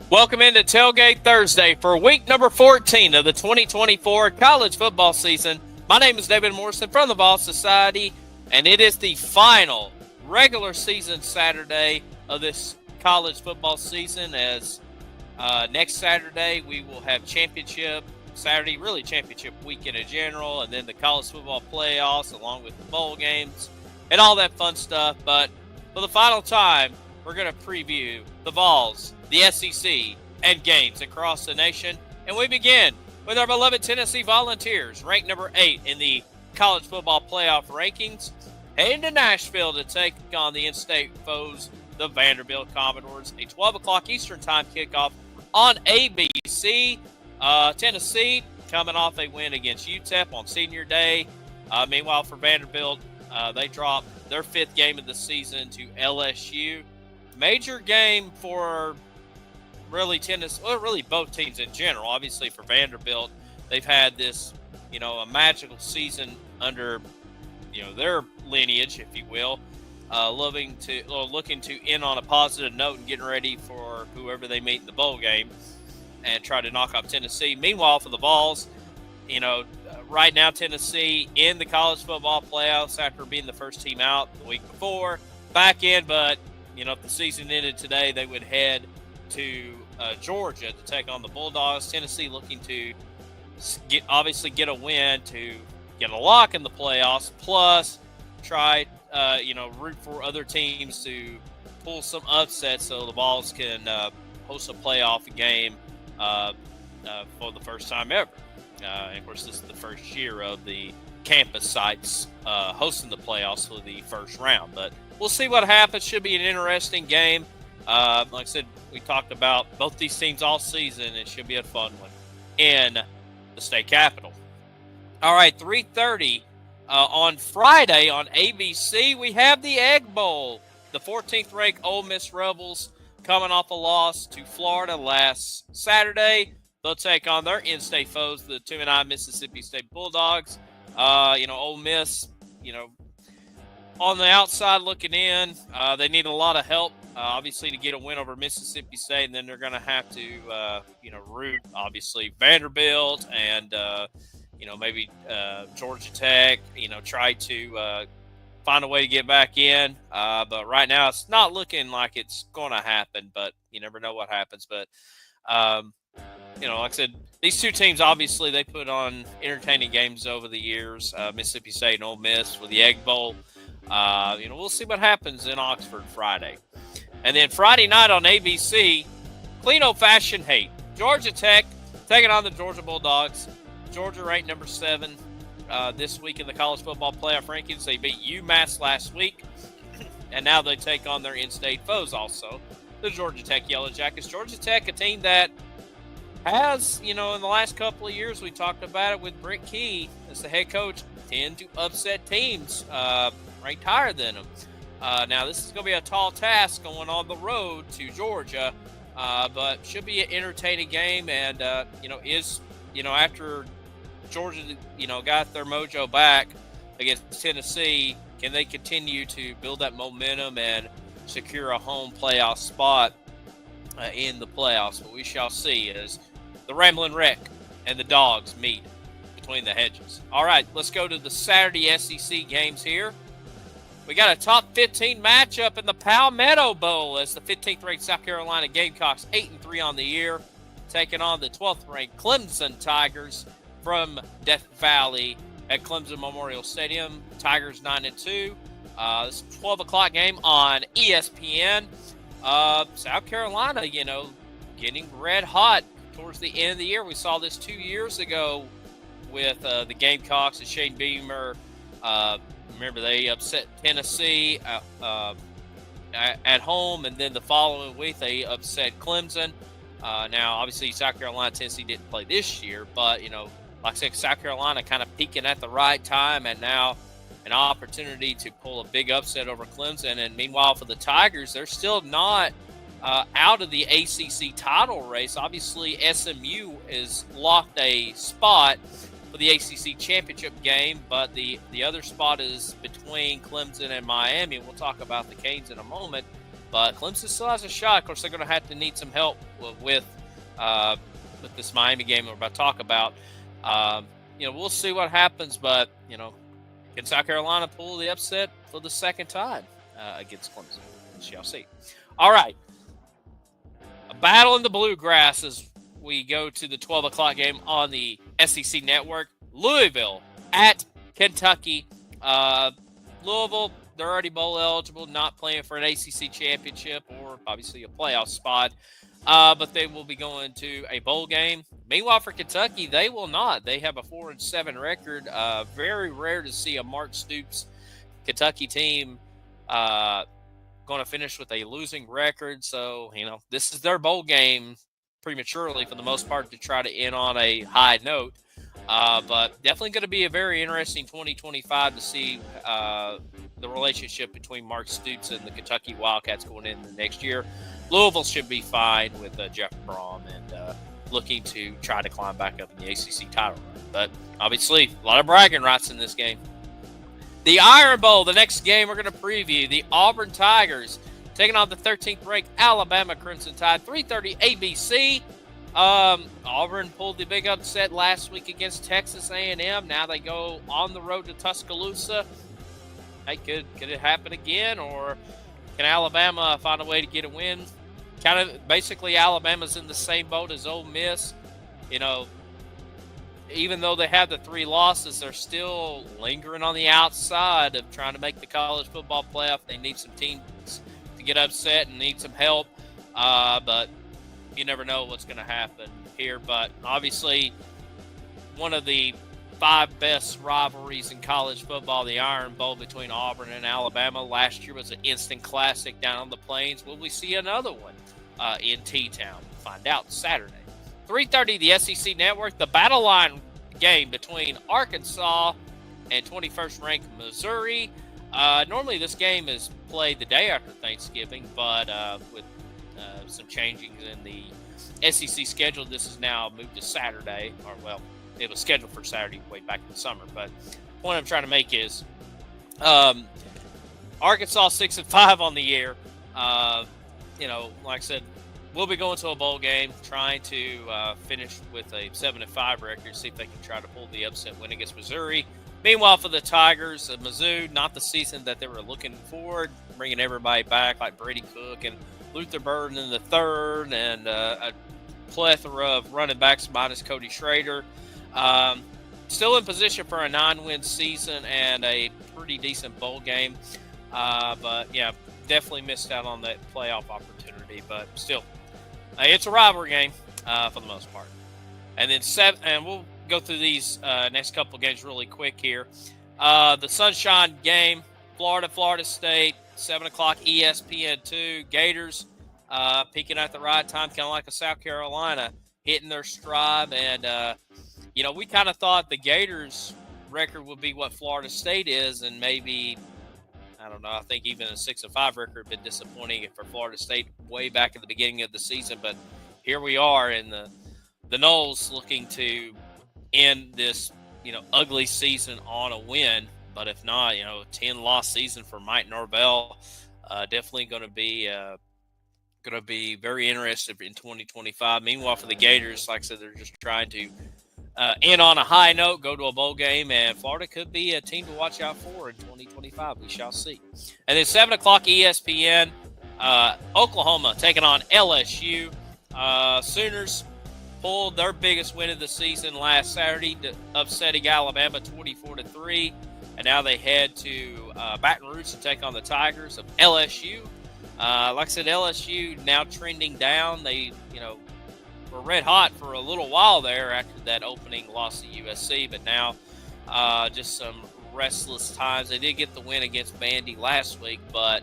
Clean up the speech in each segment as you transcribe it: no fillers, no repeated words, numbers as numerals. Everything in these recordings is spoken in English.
Welcome into Tailgate Thursday for week number 14 of the 2024 college football season. My name is David Morrison from the Vol Society, and it is the final regular season Saturday of this college football season, as next Saturday we will have championship Saturday, really championship weekend in general, and then the college football playoffs along with the bowl games and all that fun stuff. But for the final time, we're going to preview the Vols, the SEC, and games across the nation. And we begin with our beloved Tennessee Volunteers, ranked number 8 in the college football playoff rankings, heading to Nashville to take on the in-state foes, the Vanderbilt Commodores. A 12 o'clock Eastern time kickoff on ABC. Tennessee coming off a win against UTEP on senior day. Meanwhile, for Vanderbilt, they dropped their 5th game of the season to LSU. Major game for really Tennessee, well, really both teams in general. Obviously for Vanderbilt, they've had this, a magical season under, their lineage, if you will, looking to end on a positive note and getting ready for whoever they meet in the bowl game and try to knock off Tennessee. Meanwhile, for the Vols, right now Tennessee in the college football playoffs after being the first team out the week before, back in, but if the season ended today, they would head to Georgia to take on the Bulldogs. Tennessee looking to get a win to get a lock in the playoffs, plus try, root for other teams to pull some upsets so the Vols can host a playoff game for the first time ever. And of course, this is the first year of the campus sites hosting the playoffs for the first round. But we'll see what happens. Should be an interesting game. Like I said, we talked about both these teams all season. It should be a fun one in the state capitol. All right, 3:30 on Friday on ABC, we have the Egg Bowl. The 14th-ranked Ole Miss Rebels coming off a loss to Florida last Saturday. They'll take on their in-state foes, the 2-9 Mississippi State Bulldogs. Ole Miss, on the outside looking in, they need a lot of help, obviously, to get a win over Mississippi State, and then they're going to have to, root, obviously, Vanderbilt and, maybe Georgia Tech, try to find a way to get back in. But right now it's not looking like it's going to happen, but you never know what happens. But, like I said, these two teams, obviously, they put on entertaining games over the years, Mississippi State and Ole Miss for the Egg Bowl. We'll see what happens in Oxford Friday. And then Friday night on ABC, clean old-fashioned hate. Georgia Tech taking on the Georgia Bulldogs. Georgia ranked number 7 this week in the college football playoff rankings. They beat UMass last week, and now they take on their in-state foes also, the Georgia Tech Yellow Jackets. Georgia Tech, a team that has, in the last couple of years, we talked about it with Brent Key as the head coach, tend to upset teams ranked higher than them. Now, this is going to be a tall task going on the road to Georgia, but should be an entertaining game. And, after Georgia, got their mojo back against Tennessee, can they continue to build that momentum and secure a home playoff spot in the playoffs? But we shall see as the Ramblin' Wreck and the Dogs meet between the hedges. All right, let's go to the Saturday SEC games here. We got a top 15 matchup in the Palmetto Bowl as the 15th-ranked South Carolina Gamecocks, 8-3 on the year, taking on the 12th-ranked Clemson Tigers from Death Valley at Clemson Memorial Stadium. Tigers 9-2. This 12 o'clock game on ESPN. South Carolina, getting red hot towards the end of the year. We saw this 2 years ago with the Gamecocks and Shane Beamer. Remember, they upset Tennessee at home, and then the following week they upset Clemson. Now, obviously, South Carolina, Tennessee didn't play this year, but, like I said, South Carolina kind of peaking at the right time, and now an opportunity to pull a big upset over Clemson. And meanwhile, for the Tigers, they're still not out of the ACC title race. Obviously, SMU has locked a spot for the ACC championship game, but the other spot is between Clemson and Miami. We'll talk about the Canes in a moment. But Clemson still has a shot. Of course, they're going to have to need some help with this Miami game we're about to talk about. We'll see what happens, but, can South Carolina pull the upset for the second time against Clemson? We shall see. All right. A battle in the bluegrass as we go to the 12 o'clock game on the SEC Network. Louisville at Kentucky. Louisville, they're already bowl eligible, not playing for an ACC championship or obviously a playoff spot, but they will be going to a bowl game. Meanwhile, for Kentucky, they will not. They have a 4-7 record. Very rare to see a Mark Stoops Kentucky team going to finish with a losing record. So, this is their bowl game prematurely for the most part to try to end on a high note. But definitely going to be a very interesting 2025 to see the relationship between Mark Stoops and the Kentucky Wildcats going into the next year. Louisville should be fine with Jeff Brom and looking to try to climb back up in the ACC title run. But obviously, a lot of bragging rights in this game. The Iron Bowl, the next game we're going to preview, the Auburn Tigers taking on the 13th-ranked Alabama Crimson Tide, 3:30 ABC. Auburn pulled the big upset last week against Texas A&M. Now they go on the road to Tuscaloosa. Hey, could it happen again, or can Alabama find a way to get a win? Kind of basically Alabama's in the same boat as Ole Miss. Even though they have the 3 losses, they're still lingering on the outside of trying to make the college football playoff. They need some teams to get upset and need some help. But you never know what's going to happen here. But obviously, one of the 5 best rivalries in college football, the Iron Bowl between Auburn and Alabama. Last year was an instant classic down on the Plains. Will we see another one in T-Town? We'll find out Saturday. 3:30, the SEC Network, the battle line game between Arkansas and 21st-ranked Missouri. Normally this game is played the day after Thanksgiving, but with some changings in the SEC schedule, this is now moved to Saturday. It was scheduled for Saturday way back in the summer. But the point I'm trying to make is Arkansas 6-5 on the year. Like I said, we'll be going to a bowl game, trying to finish with a 7-5 record, see if they can try to pull the upset win against Missouri. Meanwhile, for the Tigers, Mizzou, not the season that they were looking for, bringing everybody back like Brady Cook and Luther Burden in the third, and a plethora of running backs minus Cody Schrader. Still in position for a 9-win season and a pretty decent bowl game. But, yeah, definitely missed out on that playoff opportunity. But still, it's a rivalry game for the most part. And then we'll go through these next couple games really quick here. The Sunshine game, Florida State, 7 o'clock ESPN2. Gators peaking at the right time, kind of like a South Carolina, hitting their stride. And, we kind of thought the Gators record would be what Florida State is, and maybe, I don't know, I think even a 6-5 record would have been disappointing for Florida State way back at the beginning of the season. But here we are in the Noles looking to end this, ugly season on a win. But if not, a 10-loss season for Mike Norvell, definitely going to be very interested in 2025. Meanwhile, for the Gators, like I said, they're just trying to end on a high note, go to a bowl game, and Florida could be a team to watch out for in 2025. We shall see. And then 7 o'clock ESPN, Oklahoma taking on LSU. Sooners pulled their biggest win of the season last Saturday, upsetting Alabama 24-3. And now they head to Baton Rouge to take on the Tigers of LSU. Like I said, LSU now trending down. They, were red hot for a little while there after that opening loss to USC, but now just some restless times. They did get the win against Vandy last week, but,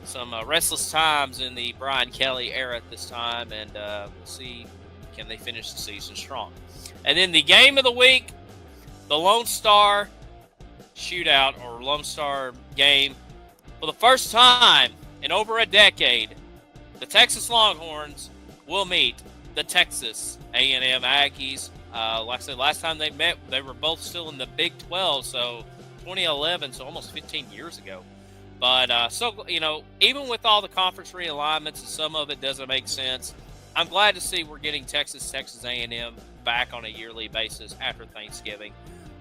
some restless times in the Brian Kelly era at this time, and we'll see, can they finish the season strong. And then the game of the week, the Lone Star Shootout or Lone Star game. For the first time in over a decade, the Texas Longhorns will meet the Texas A&M Aggies. Like I said, last time they met, they were both still in the Big 12, so 2011, so almost 15 years ago. But so even with all the conference realignments, and some of it doesn't make sense, I'm glad to see we're getting Texas A&M back on a yearly basis after Thanksgiving.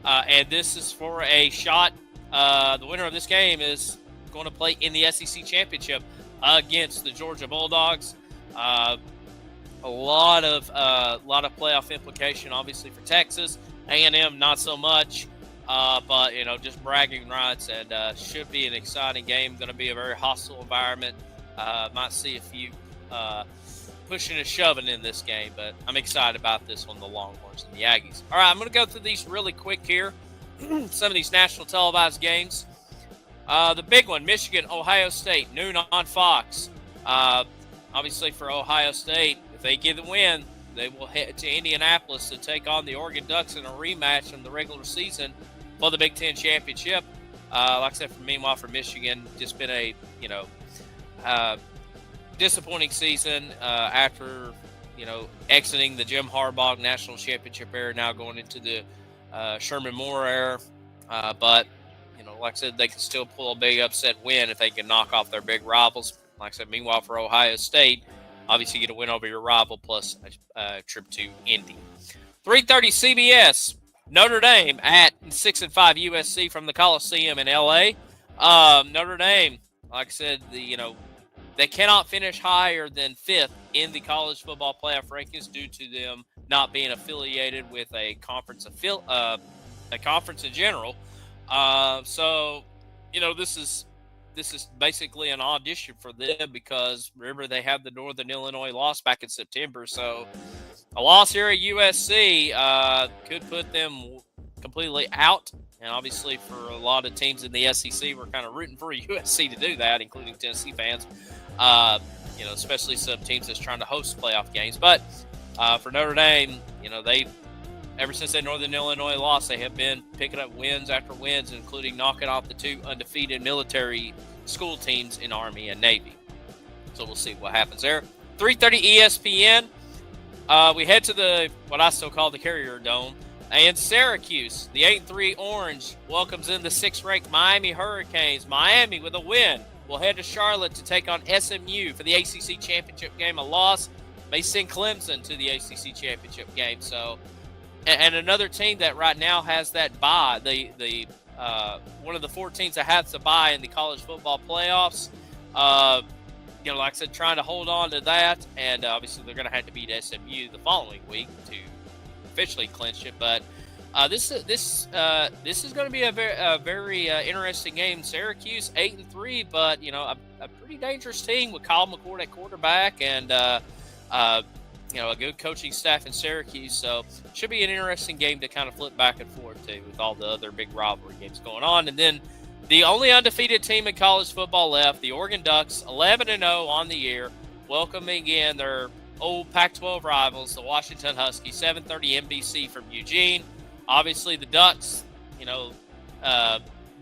And this is for a shot. The winner of this game is going to play in the SEC championship against the Georgia Bulldogs. A lot of playoff implication, obviously, for Texas. A&M, not so much. But just bragging rights, and should be an exciting game. Going to be a very hostile environment. Might see a few pushing and shoving in this game, but I'm excited about this one, the Longhorns and the Aggies. All right, I'm going to go through these really quick here. Some of these national televised games. The big one, Michigan, Ohio State, noon on Fox. Obviously for Ohio State, if they get the win, they will head to Indianapolis to take on the Oregon Ducks in a rematch from the regular season for the Big Ten championship. Like I said, meanwhile for Michigan, just been a disappointing season after exiting the Jim Harbaugh national championship era, now going into the Sherman Moore era. But like I said, they can still pull a big upset win if they can knock off their big rivals. Like I said, meanwhile for Ohio State, obviously you get a win over your rival plus a trip to Indy. 3:30 CBS, Notre Dame at 6-5 USC from the Coliseum in LA. Notre Dame, like I said, they cannot finish higher than 5th in the college football playoff rankings due to them not being affiliated with a conference in general. So this is basically an audition for them because remember they had the Northern Illinois loss back in September. So a loss here at USC could put them completely out. And obviously for a lot of teams in the SEC, we're kind of rooting for USC to do that, including Tennessee fans. Especially some teams that's trying to host playoff games. But for Notre Dame, they ever since that Northern Illinois loss, they have been picking up wins after wins, including knocking off the 2 undefeated military school teams in Army and Navy. So we'll see what happens there. 3:30 ESPN. We head to what I still call the Carrier Dome. And Syracuse, the 8-3 Orange, welcomes in the 6th-ranked Miami Hurricanes. Miami with a win will head to Charlotte to take on SMU for the ACC championship game. A loss may send Clemson to the ACC championship game. So, and another team that right now has that bye, the one of the 4 teams that has the bye in the college football playoffs. Like I said, trying to hold on to that, and obviously they're going to have to beat SMU the following week to officially clinch it. But this is going to be a very interesting game. Syracuse 8-3, but a pretty dangerous team with Kyle McCord at quarterback, and a good coaching staff in Syracuse. So should be an interesting game to kind of flip back and forth to with all the other big rivalry games going on. And then the only undefeated team in college football left, the Oregon Ducks, 11-0 on the year, welcoming in their old Pac-12 rivals, the Washington Huskies, 7:30 NBC from Eugene. Obviously, the Ducks,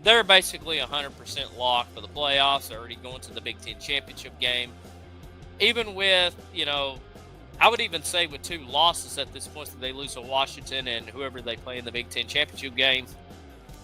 they're basically 100% locked for the playoffs. They're already going to the Big Ten championship game. Even with, I would even say with 2 losses at this point, that they lose to Washington and whoever they play in the Big Ten championship game,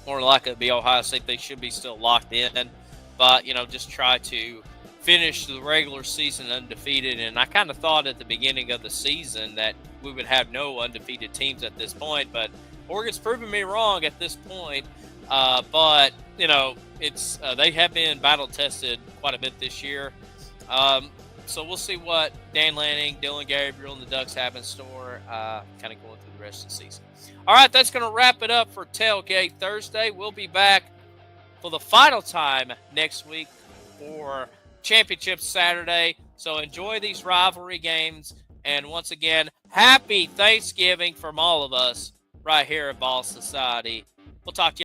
more likely to be Ohio State, they should be still locked in. But, just try to finish the regular season undefeated. And I kind of thought at the beginning of the season that we would have no undefeated teams at this point. But Oregon's proven me wrong at this point. But, it's they have been battle-tested quite a bit this year. So we'll see what Dan Lanning, Dylan Gabriel, and the Ducks have in store kind of going through the rest of the season. All right, that's going to wrap it up for Tailgate Thursday. We'll be back for the final time next week for Championship Saturday. So enjoy these rivalry games. And once again, happy Thanksgiving from all of us right here at Ball Society. We'll talk to you.